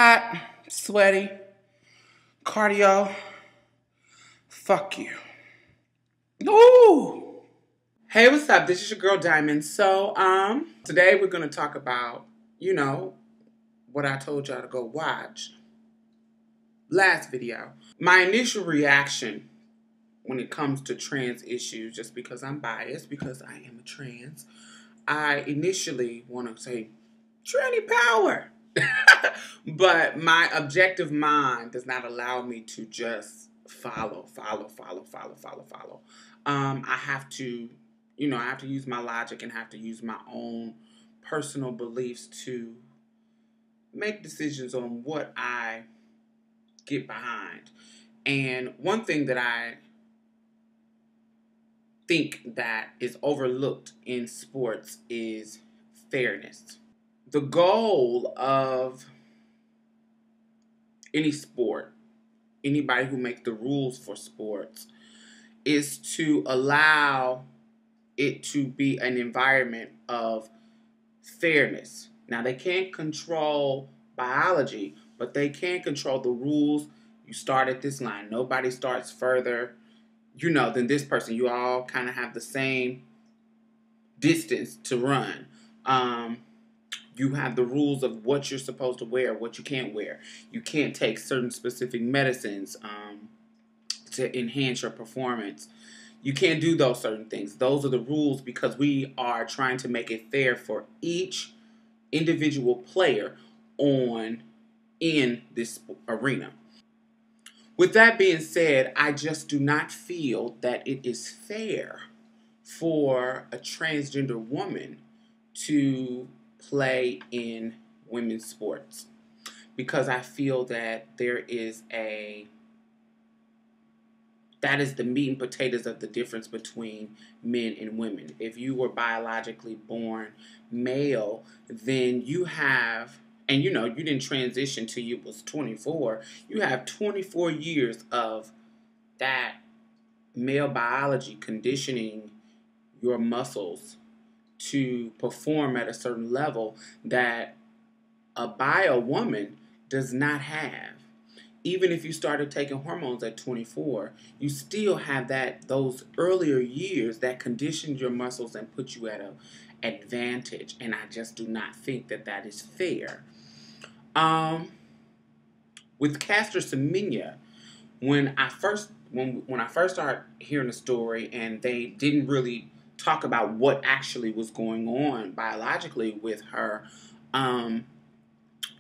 hot, sweaty, cardio. Fuck you. Ooh. Hey, what's up? This is your girl Diamond. So, today we're gonna talk about, what I told y'all to go watch last video. My initial reaction when it comes to trans issues, just because I'm biased, because I am a trans, I initially want to say, tranny power. But my objective mind does not allow me to just follow. I have to, I have to use my logic and have to use my own personal beliefs to make decisions on what I get behind. And one thing that I think that is overlooked in sports is fairness. The goal of any sport, anybody who makes the rules for sports, is to allow it to be an environment of fairness. Now, they can't control biology, but they can control the rules. You start at this line. Nobody starts further, than this person. You all kind of have the same distance to run. You have the rules of what you're supposed to wear, what you can't wear. You can't take certain specific medicines to enhance your performance. You can't do those certain things. Those are the rules because we are trying to make it fair for each individual player in this arena. With that being said, I just do not feel that it is fair for a transgender woman to play in women's sports, because I feel that that is the meat and potatoes of the difference between men and women. If you were biologically born male, then you have, and you didn't transition till you was 24, you have 24 years of that male biology conditioning your muscles to perform at a certain level that a bio woman does not have. Even if you started taking hormones at 24, you still have those earlier years that conditioned your muscles and put you at an advantage. And I just do not think that is fair. With Caster Semenya, when I first started hearing the story and they didn't really talk about what actually was going on biologically with her,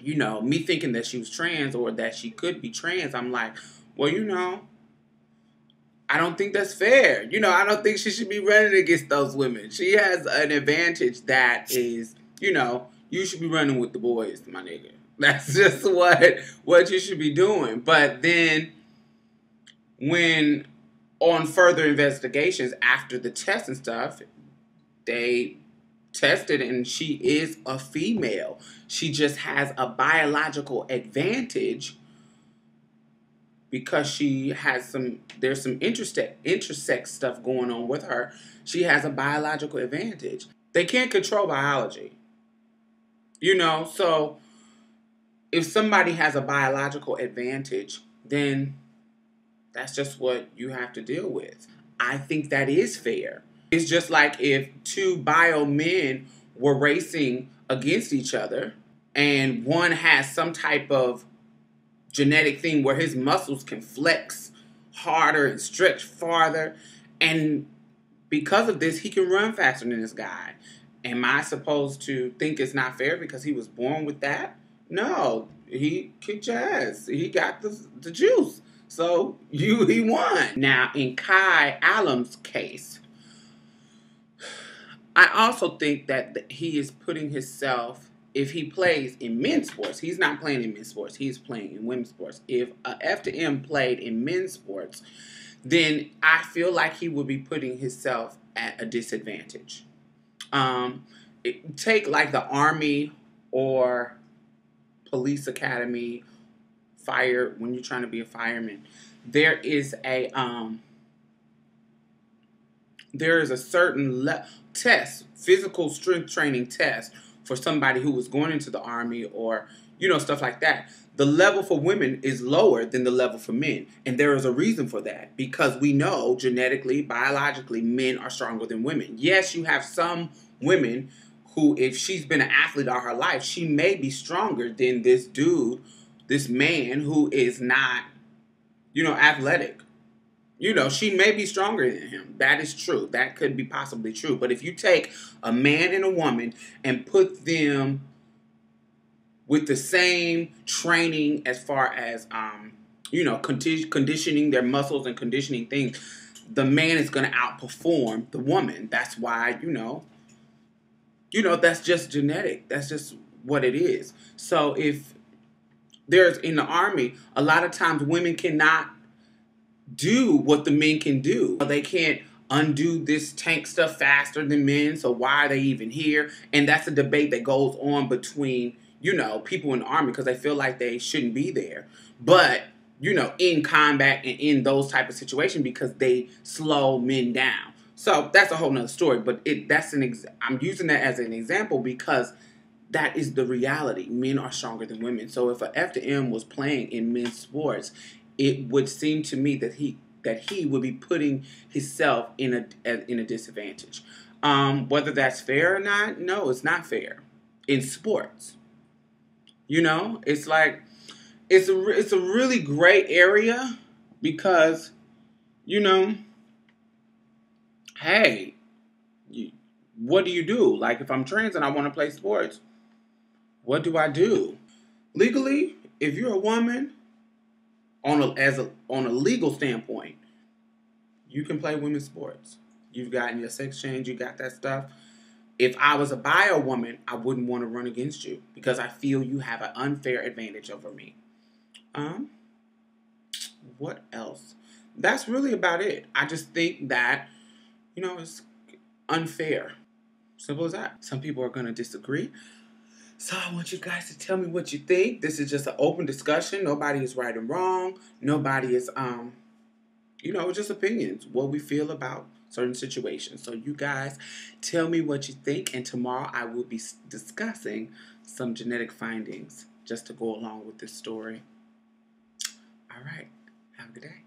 me thinking that she was trans or that she could be trans, I'm like, well, I don't think that's fair. I don't think she should be running against those women. She has an advantage that is, you should be running with the boys, my nigga. That's just what you should be doing. But then when on further investigations after the test and stuff, they tested and she is a female. She just has a biological advantage because there's some intersex stuff going on with her. She has a biological advantage. They can't control biology. So if somebody has a biological advantage, then that's just what you have to deal with. I think that is fair. It's just like if two bio men were racing against each other and one has some type of genetic thing where his muscles can flex harder and stretch farther, and because of this, he can run faster than this guy. Am I supposed to think it's not fair because he was born with that? No, he kicked your ass. He got the juice. So he won. Now, in Kai Allen's case, I also think that he is putting himself, if he plays in men's sports, he's not playing in men's sports, he's playing in women's sports. If F to M played in men's sports, then I feel like he would be putting himself at a disadvantage. Take like the Army or police academy, fire, when you're trying to be a fireman, there is a certain test, physical strength training test for somebody who was going into the Army or, stuff like that. The level for women is lower than the level for men. And there is a reason for that, because we know genetically, biologically, men are stronger than women. Yes, you have some women who, if she's been an athlete all her life, she may be stronger than this dude, this man who is not, athletic. She may be stronger than him. That is true. That could be possibly true. But if you take a man and a woman and put them with the same training as far as, conditioning their muscles and conditioning things, the man is going to outperform the woman. That's why, that's just genetic. That's just what it is. So if there's in the Army, a lot of times women cannot do what the men can do. They can't undo this tank stuff faster than men, so why are they even here? And that's a debate that goes on between, people in the Army, because they feel like they shouldn't be there. But, in combat and in those type of situations, because they slow men down. So that's a whole nother story, but I'm using that as an example because that is the reality. Men are stronger than women. So if a FDM was playing in men's sports, it would seem to me that he would be putting himself in a disadvantage. Whether that's fair or not, no, it's not fair in sports. It's like it's a really gray area because hey, what do you do? Like if I'm trans and I want to play sports, what do I do? Legally, if you're a woman, on a legal standpoint, you can play women's sports. You've gotten your sex change, you got that stuff. If I was a bio woman, I wouldn't want to run against you because I feel you have an unfair advantage over me. What else? That's really about it. I just think that, it's unfair. Simple as that. Some people are going to disagree. So I want you guys to tell me what you think. This is just an open discussion. Nobody is right and wrong. Nobody is, it's just opinions, what we feel about certain situations. So you guys tell me what you think. And tomorrow I will be discussing some genetic findings just to go along with this story. All right. Have a good day.